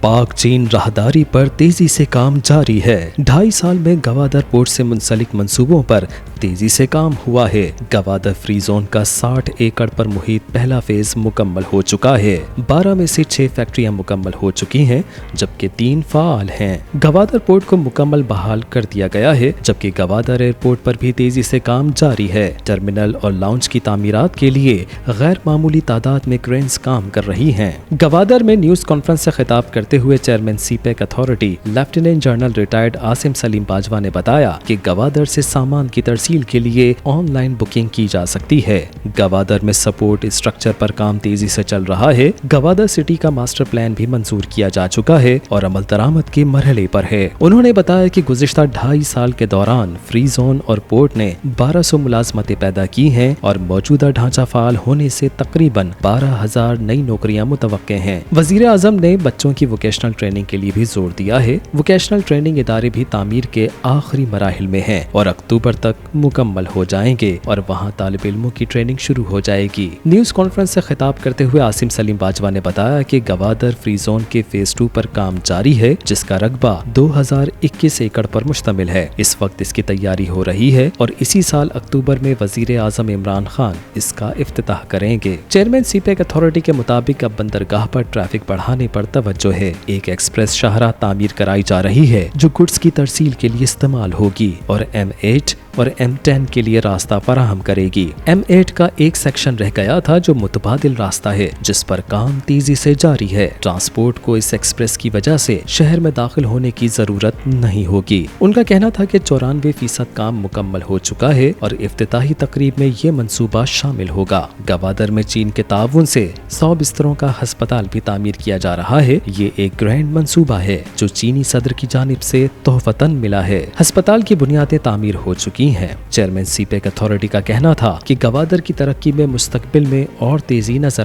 पाक चीन राहदारी पर तेजी से काम जारी है। 2.5 साल में गवादर पोर्ट से मुंसलिक मंसूबों पर तेजी से काम हुआ है। गवादर फ्री जोन का 60 एकड़ पर मुहित पहला फेज मुकम्मल हो चुका है। 12 में से 6 फैक्ट्रियां मुकम्मल हो चुकी हैं, जबकि 3 फाल हैं। गवादर पोर्ट को मुकम्मल बहाल कर दिया गया है, जबकि गवादर एयरपोर्ट पर भी तेजी से काम जारी है। टर्मिनल और लाउंज की तामीरात के लिए गैर मामूली तादाद में क्रेन्स काम कर रही हैं। गवादर में न्यूज कॉन्फ्रेंस से खिताब करते हुए chairman CPEC authority lieutenant general retired Asim Salim Bajwa ने बताया कि गवादर से सामान की तरसील के लिए ऑनलाइन बुकिंग की जा सकती है। गवादर में सपोर्ट स्ट्रक्चर पर काम तेजी से चल रहा है। गवादर सिटी का मास्टर प्लान भी मंजूर किया जा चुका है और अमल दरामद के मरहले पर है। उन्होंने बताया कि गुज़िश्ता 2.5 साल के दौरान फ्री जोन और पोर्ट ने 1200 मुलाजमतें पैदा की हैं और मौजूदा ढांचा फाल होने से तकरीबन 12,000 नई नौकरियां मुतवक्के हैं। वजीर आजम ने बच्चों की वोकेशनल ट्रेनिंग के लिए भी जोर दिया है। वोकेशनल ट्रेनिंग इदारे भी तामीर के आखिरी मराहिल में हैं और अक्टूबर तक मुकम्मल हो जाएंगे और वहां तालिब इल्मों की ट्रेनिंग शुरू हो जाएगी। न्यूज कॉन्फ्रेंस से खिताब करते हुए आसिम सलीम बाजवा ने बताया कि गवादर फ्री जोन के फेज 2 पर काम जारी है, जिसका रकबा 2021 एकड़ पर मुश्तमिल है। इस वक्त इसकी तैयारी हो रही है और इसी साल अक्टूबर में वजीर आजम इमरान खान इसका इफ्तिताह करेंगे। चेयरमैन सीपेक अथॉरिटी के मुताबिक अब बंदरगाह पर ट्रैफिक बढ़ाने पर तवज्जो है। एक एक्सप्रेस शाहराह तामीर कराई जा रही है जो गुड्स की तरसील के लिए इस्तेमाल होगी और M8 और M10 के लिए रास्ता फराहम करेगी। M8 का एक सेक्शन रह गया था जो मुतबादिल रास्ता है, जिस पर काम तेजी से जारी है। ट्रांसपोर्ट को इस एक्सप्रेस की वजह से शहर में दाखिल होने की जरूरत नहीं होगी। उनका कहना था कि 94% काम मुकम्मल हो चुका है और इफ्तिताही तकरीब में ये मंसूबा शामिल होगा। गवादर में चीन के ताउन से 100 बिस्तरों का हस्पताल भी तामीर किया जा रहा है। ये एक ग्रैंड मंसूबा है जो चीनी सदर की जानिब से तोहफतन मिला है। हस्पताल की बुनियादें तामीर हो चुकी हैं। चेयरमैन सीपेक अथॉरिटी का कहना था कि गवादर की तरक्की में मुस्तकबिल में और तेजी नजर